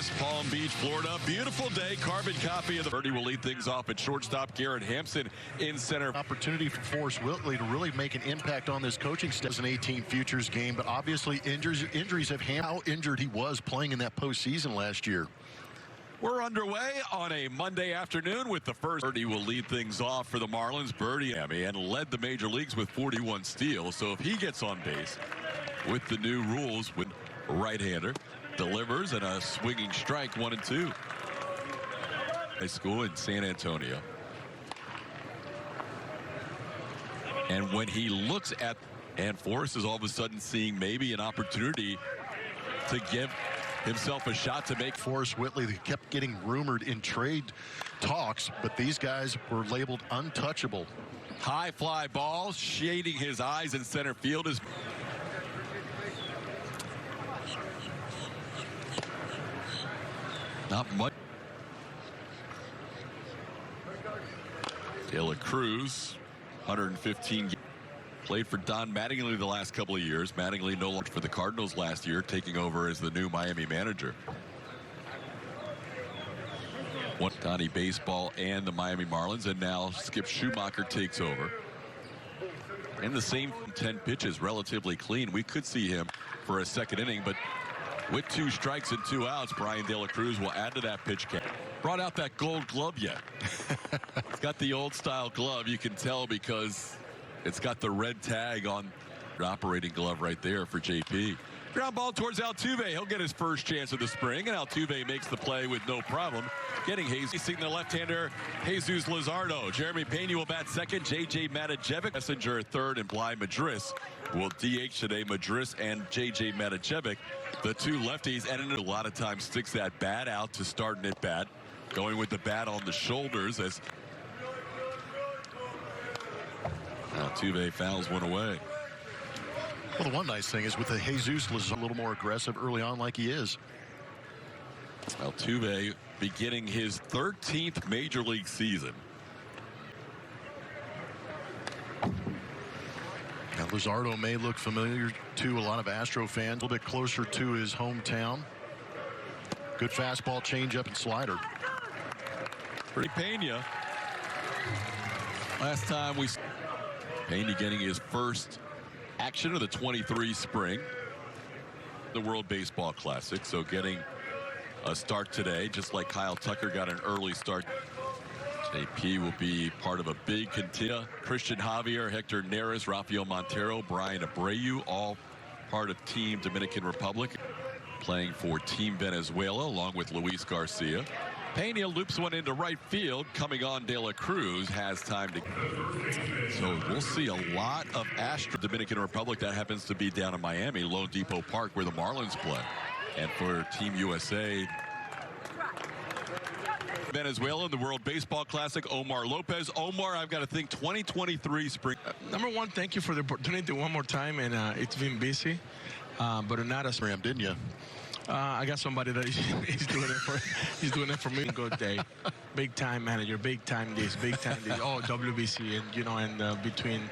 West Palm Beach, Florida. Beautiful day. Carbon copy of the birdie will lead things off at shortstop. Garrett Hampson in center. Opportunity for Forrest Whitley to really make an impact on this coaching staff. It was an 18 futures game, but obviously injuries have hampered how injured he was playing in that postseason last year. We're underway on a Monday afternoon with the first. Birdie will lead things off for the Marlins. Birdie and led the major leagues with 41 steals. So if he gets on base with the new rules, with right-hander, delivers and a swinging strike, 1-2. High school in San Antonio. And when he looks at, and Forrest is all of a sudden seeing maybe an opportunity to give himself a shot to make. Forrest Whitley, they kept getting rumored in trade talks, but these guys were labeled untouchable. High fly ball, shading his eyes in center field is. Not much. De La Cruz, 115. Played for Don Mattingly the last couple of years. Mattingly no longer for the Cardinals last year, taking over as the new Miami manager. Donnie Baseball and the Miami Marlins, and now Skip Schumacher takes over. And the same 10 pitches, relatively clean. We could see him for a second inning, but with 2 strikes and 2 outs, Brian De La Cruz will add to that pitch count. Brought out that gold glove yet. It's got the old style glove. You can tell because it's got the red tag on the operating glove right there for JP. Ground ball towards Altuve. He'll get his first chance of the spring, and Altuve makes the play with no problem. Getting facing the left-hander, Jesus Luzardo. Jeremy Pena will bat second. J.J. Matijevic, Messenger third, and Bly Madris will DH today. Madris and J.J. Matijevic, the 2 lefties, and a lot of times sticks that bat out to start an at-bat. Going with the bat on the shoulders as Altuve fouls one away. Well, the one nice thing is with the Jesus was a little more aggressive early on like he is. Altuve beginning his 13th major league season. Now, Luzardo may look familiar to a lot of Astro fans, a little bit closer to his hometown. Good fastball, changeup, and slider. Pena. Last time we Pena getting his first action of the 23 spring. The World Baseball Classic, so getting a start today, just like Kyle Tucker got an early start. JP will be part of a big continue. Christian Javier, Hector Neris, Rafael Montero, Brian Abreu, all part of Team Dominican Republic, playing for Team Venezuela along with Luis Garcia. Pena loops one into right field. Coming on, De La Cruz has time to. So we'll see a lot of Astros. Dominican Republic, that happens to be down in Miami, Lone Depot Park, where the Marlins play. And for Team USA, Venezuela in the World Baseball Classic, Omar Lopez. Omar, I've got to think 2023 spring. Number one, thank you for the opportunity one more time, and it's been busy, but not as Ram, didn't you? I got somebody that he's doing it for me. Good day, big time manager, big time this, big time this. Oh, WBC, and and between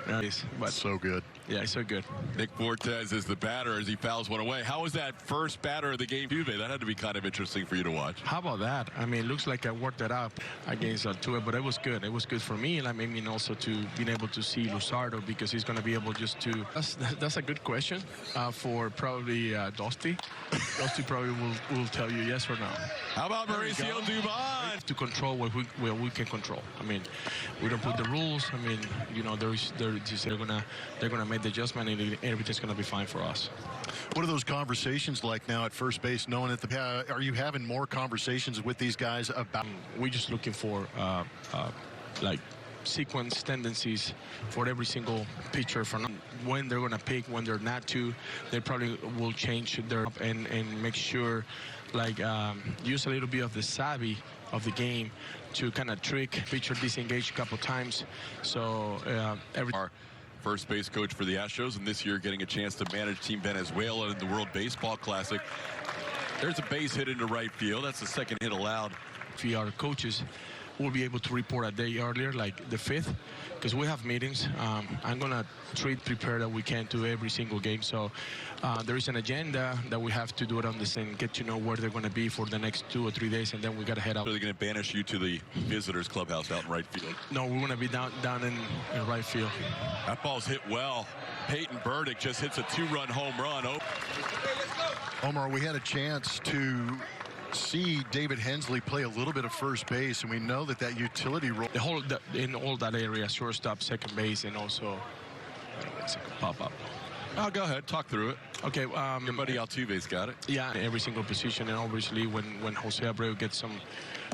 this. But so good. Yeah, it's so good. Nick Fortes is the batter as he fouls one away. How was that first batter of the game, Juve? That had to be kind of interesting for you to watch. How about that? I mean, it looks like I worked it up against Altuve, but it was good. It was good for me, and I mean also to being able to see Luzardo, because he's going to be able just to. That's a good question for probably Dusty. Dusty probably will tell you yes or no. How about Mauricio Dubon? To control what we can control. I mean, we don't put the rules. I mean, they're gonna make the adjustment, and everything's gonna be fine for us. What are those conversations like now at first base, knowing that are you having more conversations with these guys about? We're just looking for like sequence tendencies for every single pitcher, for when they're going to pick, when they're not to. They probably will change their and make sure, like, use a little bit of the savvy of the game to kind of trick pitcher disengage a couple times. So Our first base coach for the Astros, and this year getting a chance to manage Team Venezuela in the World Baseball Classic. There's a base hit into right field. That's the second hit allowed. We are coaches. we'll be able to report a day earlier, like the 5th, because we have meetings. I'm going to prepare that we can to every single game. So there is an agenda that we have to do it on the same, get to know where they're going to be for the next 2 or 3 days, and then we got to head out. Are they going to banish you to the visitors clubhouse out in right field? No, we're going to be down in right field. That ball's hit well. Peyton Burdick just hits a 2-run home run. Oh. Omar, we had a chance to see David Hensley play a little bit of first base, and we know that utility role. In all that area, shortstop, second base, and also pop up. Oh, go ahead, talk through it. Okay, your buddy Altuve's got it. Yeah, every single position, and obviously when Jose Abreu gets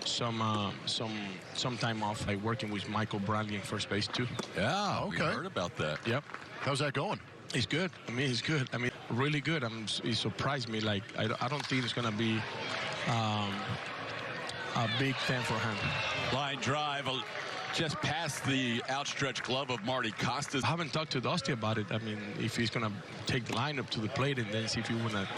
some time off, like working with Michael Bradley in first base too. Yeah, okay. We heard about that. Yep. How's that going? He's good. I mean, he's good. I mean, really good. He surprised me. Like, I don't think it's going to be a big thing for him. Line drive just past the outstretched glove of Marty Costas. I haven't talked to Dusty about it. I mean, if he's going to take the lineup to the plate and then see if he want to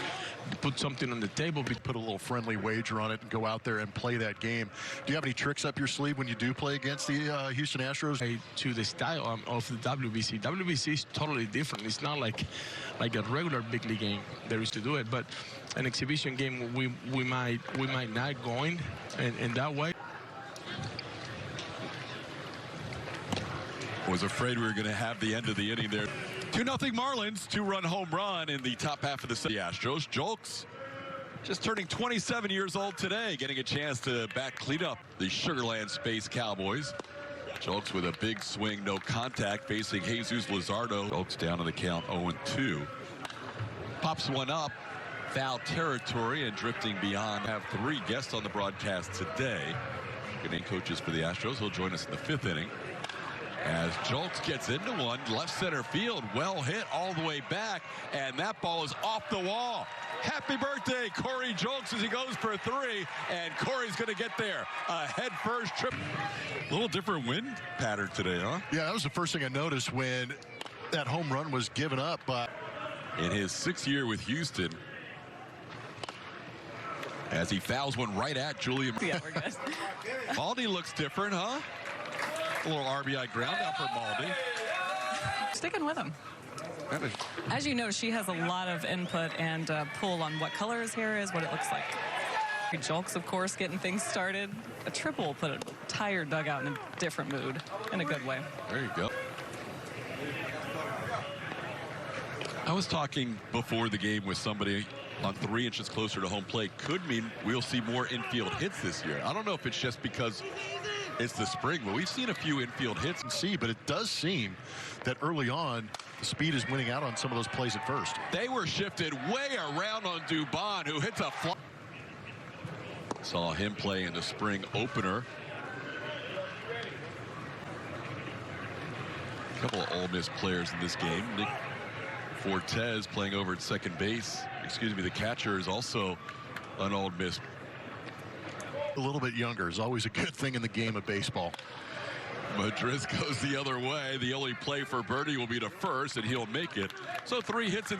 put something on the table. Put a little friendly wager on it and go out there and play that game. Do you have any tricks up your sleeve when you do play against the Houston Astros? To the style of the WBC. WBC is totally different. It's not like a regular big league game. There is to do it, but an exhibition game we might not go in that way. Was afraid we were going to have the end of the inning there. 2-0 Marlins, 2-run home run in the top half of the Astros. Jolks just turning 27 years old today, getting a chance to back clean up the Sugarland Space Cowboys. Jolks with a big swing, no contact, facing Jesus Luzardo. Jolks down to the count 0-2. Pops one up, foul territory, and drifting beyond. Have 3 guests on the broadcast today. Getting coaches for the Astros. He'll join us in the 5th inning. As Jolks gets into one, left center field, well hit all the way back, and that ball is off the wall. Happy birthday, Corey Jolks, as he goes for 3, and Corey's going to get there. A head-first trip. A little different wind pattern today, huh? Yeah, that was the first thing I noticed when that home run was given up. In his 6th year with Houston, as he fouls one right at Julian. Yeah, we're good. Maldi looks different, huh? A little RBI ground out for Maldi. Sticking with him. As you know, she has a lot of input and pull on what color his hair is, what it looks like. Jolks, of course, getting things started. A triple will put a tired dugout in a different mood, in a good way. There you go. I was talking before the game with somebody on 3 inches closer to home plate. Could mean we'll see more infield hits this year. I don't know if it's just because it's the spring, but we've seen a few infield hits. But it does seem that early on, the speed is winning out on some of those plays at first. They were shifted way around on Dubon, who hits a fly. Saw him play in the spring opener. A couple of Ole Miss players in this game. Nick Fortes playing over at second base. Excuse me, the catcher is also an Ole Miss. A little bit younger is always a good thing in the game of baseball. Madris goes the other way. The only play for Birdie will be to first, and he'll make it. So 3 hits in